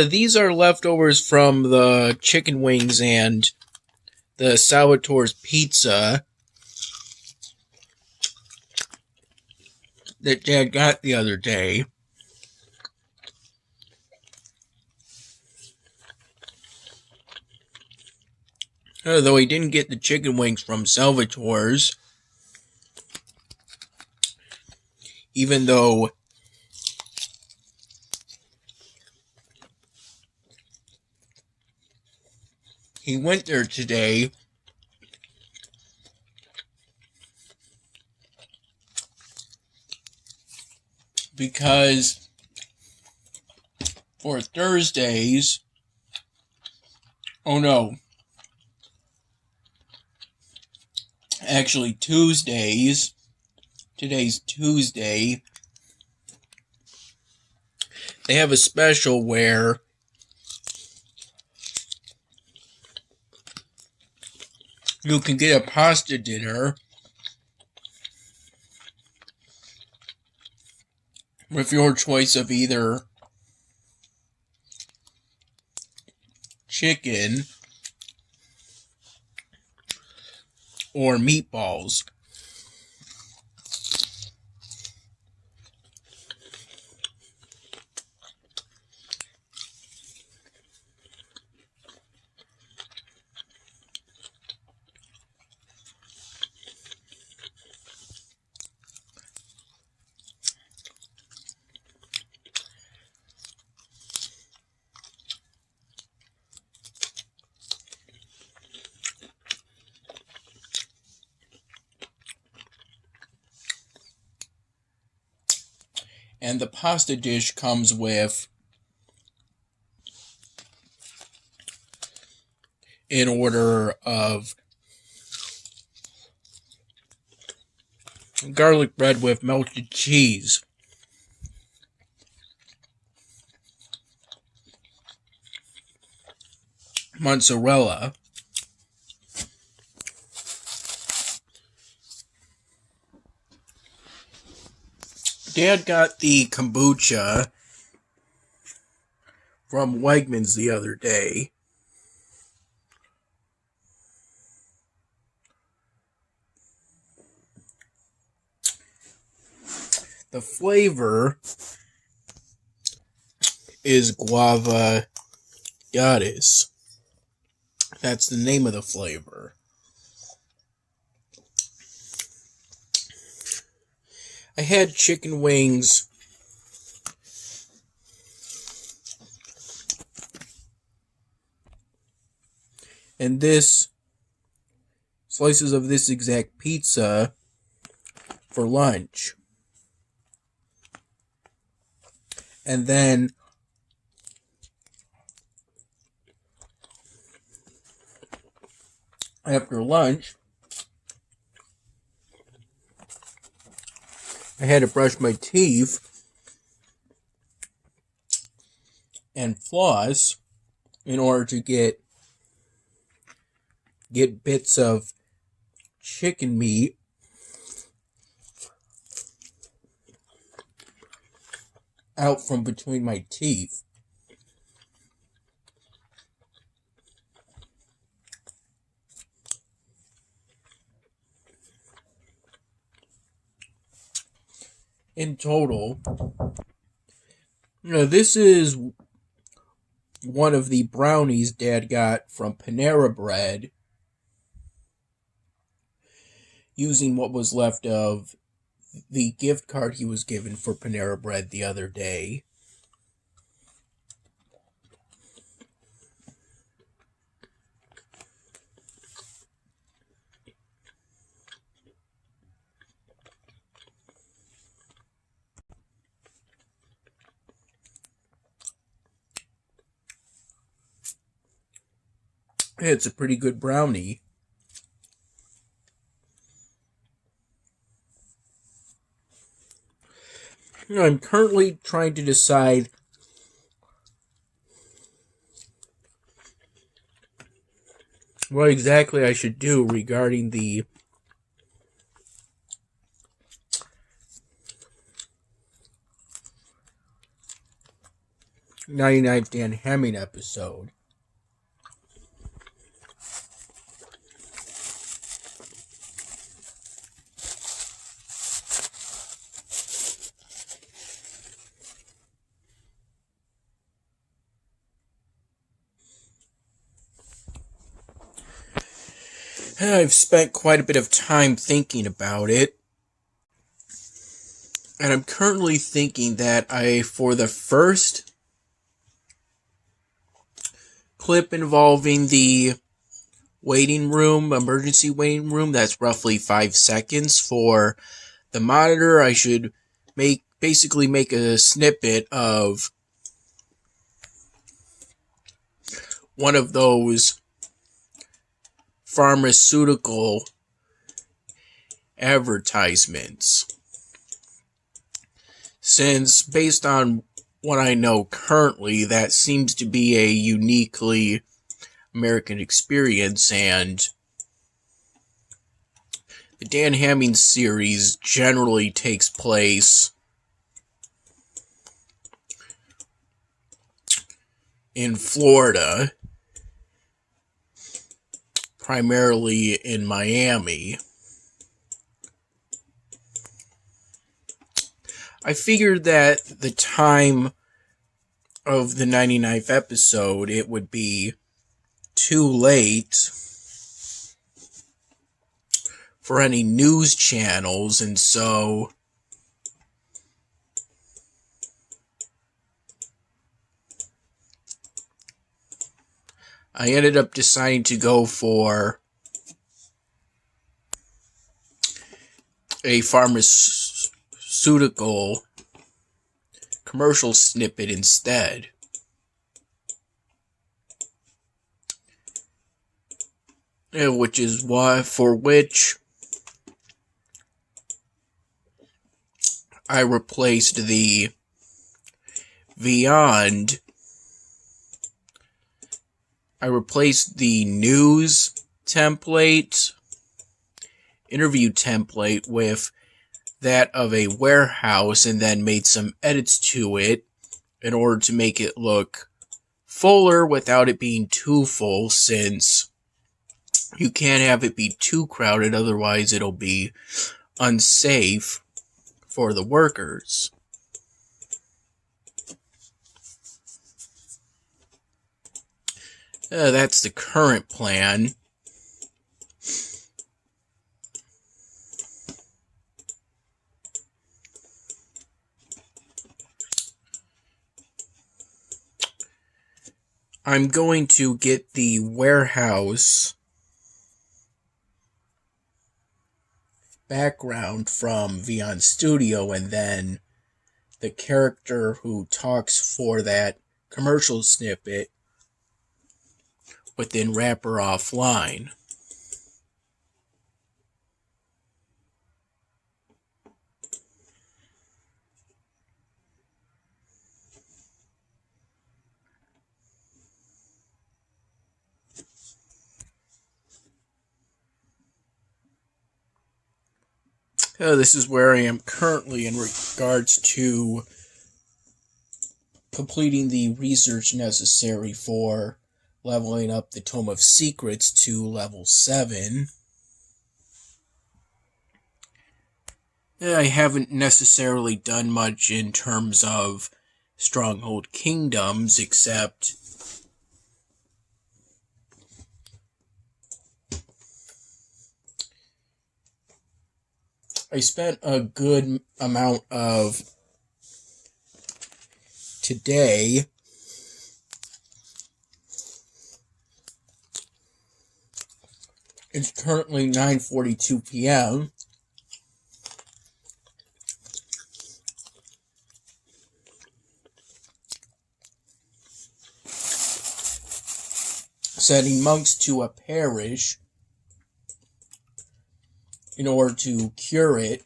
These are leftovers from the chicken wings and the Salvatore's pizza that Dad got the other day. Though he didn't get the chicken wings from Salvatore's, even though he went there today because for Thursdays, actually Tuesdays, today's Tuesday, they have a special where you can get a pasta dinner with your choice of either chicken or meatballs. And the pasta dish comes with an order of garlic bread with melted cheese, mozzarella, Dad got the kombucha from Wegmans the other day. The flavor is Guava Goddess. That's the name of the flavor. I had chicken wings and slices of this exact pizza for lunch. And then after lunch, I had to brush my teeth and floss in order to get bits of chicken meat out from between my teeth. In total, this is one of the brownies Dad got from Panera Bread using what was left of the gift card he was given for Panera Bread the other day. It's a pretty good brownie. I'm currently trying to decide what exactly I should do regarding the 99th Dan Hemming episode. I've spent quite a bit of time thinking about it. And I'm currently thinking that for the first clip involving the emergency waiting room, that's roughly 5 seconds. For the monitor, I should basically make a snippet of one of those pharmaceutical advertisements. Since, based on what I know currently, that seems to be a uniquely American experience, and the Dan Hemming series generally takes place in Florida, primarily in Miami. I figured that the time of the 99th episode, it would be too late for any news channels, and so I ended up deciding to go for a pharmaceutical commercial snippet instead. Which is for which I replaced the news template, interview template, with that of a warehouse, and then made some edits to it in order to make it look fuller without it being too full, since you can't have it be too crowded, otherwise it'll be unsafe for the workers. That's the current plan. I'm going to get the warehouse background from Vion Studio, and then the character who talks for that commercial snippet within Wrapper Offline. This is where I am currently in regards to completing the research necessary for leveling up the Tome of Secrets to level 7. I haven't necessarily done much in terms of Stronghold Kingdoms, except I spent a good amount of today it's currently 9:42 p.m. sending monks to a parish in order to cure it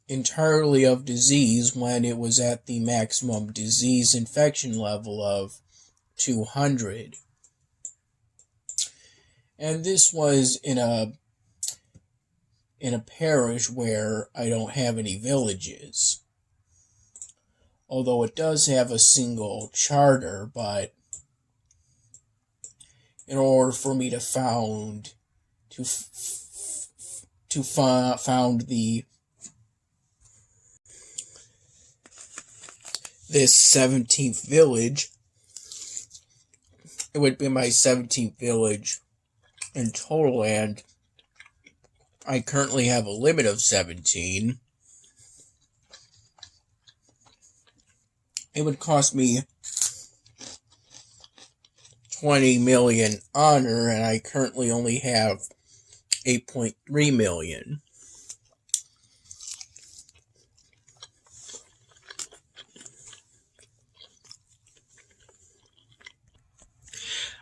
entirely of disease when it was at the maximum disease infection level of 200. And this was in a parish where I don't have any villages. although it does have a single charter, but in order for me to found this 17th village, it would be my 17th village in total, and I currently have a limit of 17. It would cost me 20 million honor, and I currently only have 8.3 million.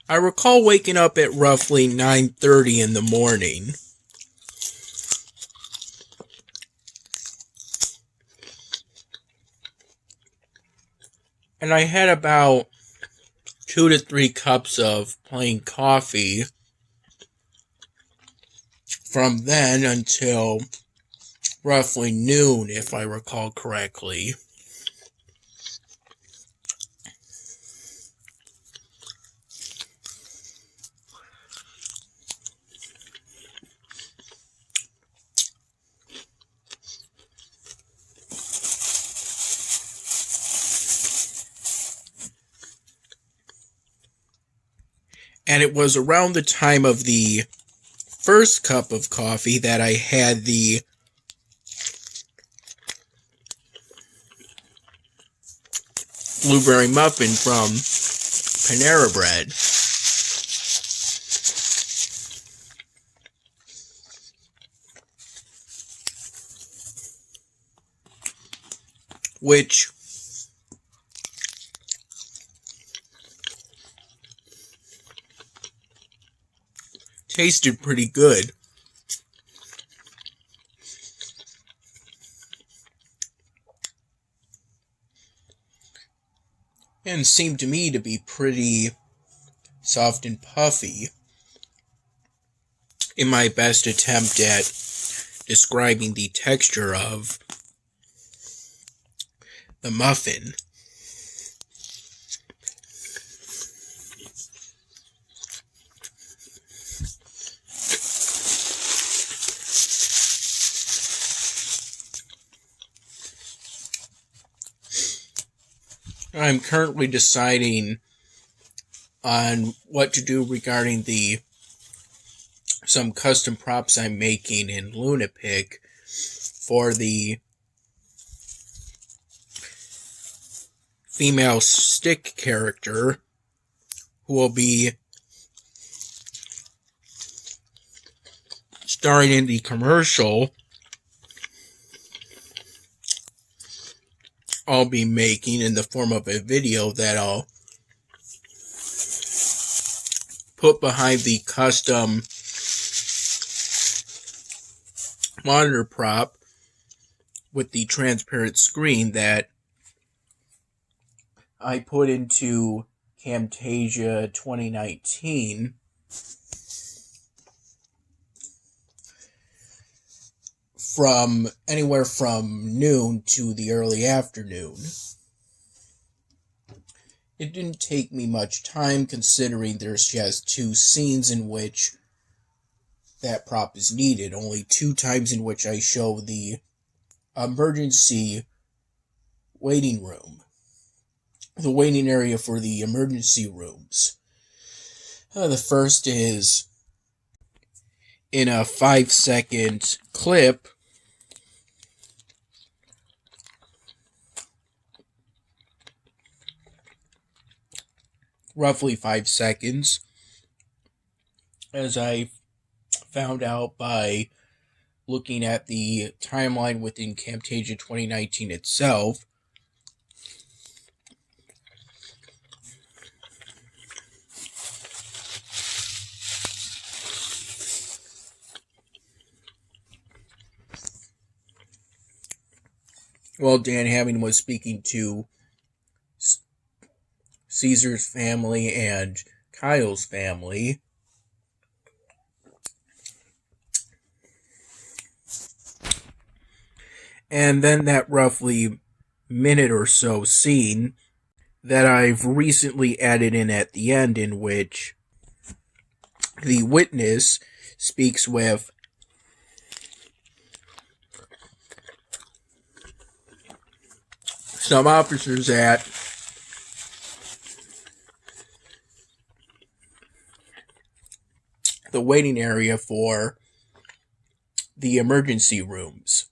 I recall waking up at roughly 9:30 in the morning. And I had about 2 to 3 cups of plain coffee from then until roughly noon, if I recall correctly. And it was around the time of the first cup of coffee that I had the blueberry muffin from Panera Bread, which tasted pretty good. And seemed to me to be pretty soft and puffy in my best attempt at describing the texture of the muffin. I'm currently deciding on what to do regarding some custom props I'm making in Lunapic for the female stick character who will be starring in the commercial I'll be making in the form of a video that I'll put behind the custom monitor prop with the transparent screen that I put into Camtasia 2019 from anywhere from noon to the early afternoon. It didn't take me much time considering there's just 2 scenes in which that prop is needed, only 2 times in which I show the emergency waiting room, the waiting area for the emergency rooms. The first is in a 5-second clip roughly 5 seconds, as I found out by looking at the timeline within Camtasia 2019 itself. Well, Dan Hammond was speaking to Caesar's family and Kyle's family. And then that roughly minute or so scene that I've recently added in at the end, in which the witness speaks with some officers at the waiting area for the emergency rooms.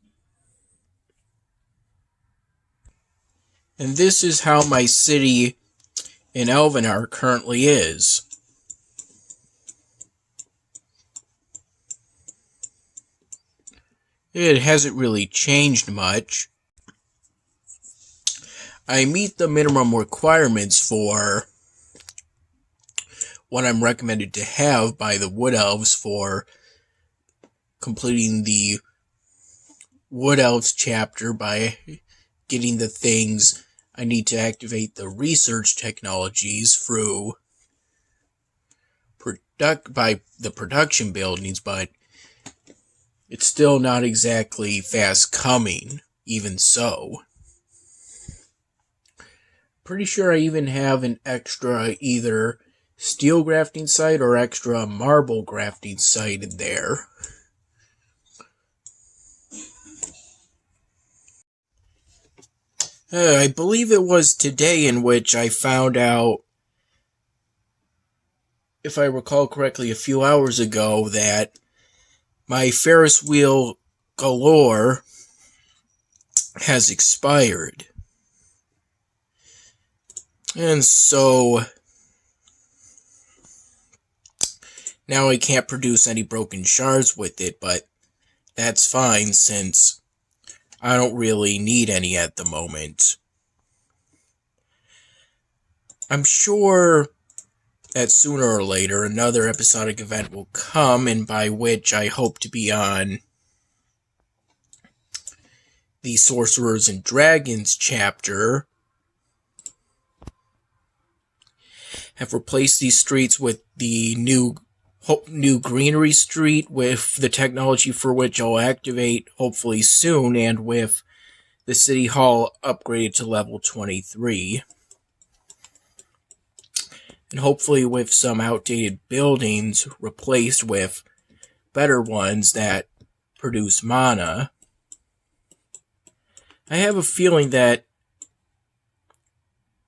And this is how my city in Elvenar currently is. It hasn't really changed much. I meet the minimum requirements for what I'm recommended to have by the Wood Elves for completing the Wood Elves chapter by getting the things I need to activate the research technologies through by the production buildings, but it's still not exactly fast coming, even so. Pretty sure I even have an extra either steel grafting site or extra marble grafting site in there. I believe it was today in which I found out, if I recall correctly, a few hours ago, that my Ferris wheel galore has expired. And so now I can't produce any broken shards with it, but that's fine since I don't really need any at the moment. I'm sure that sooner or later another episodic event will come, and by which I hope to be on the Sorcerers and Dragons chapter, have replaced these streets with the new Greenery Street with the technology for which I'll activate hopefully soon, and with the City Hall upgraded to level 23. And hopefully with some outdated buildings replaced with better ones that produce mana. I have a feeling that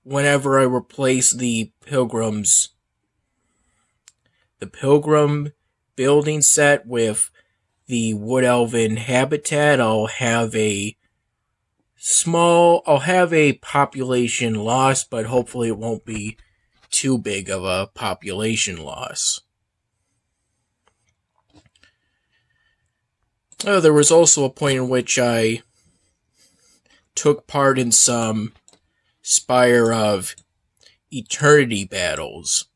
whenever I replace the Pilgrim building set with the Wood Elven habitat, I'll have a population loss, but hopefully it won't be too big of a population loss. There was also a point in which I took part in some Spire of Eternity battles.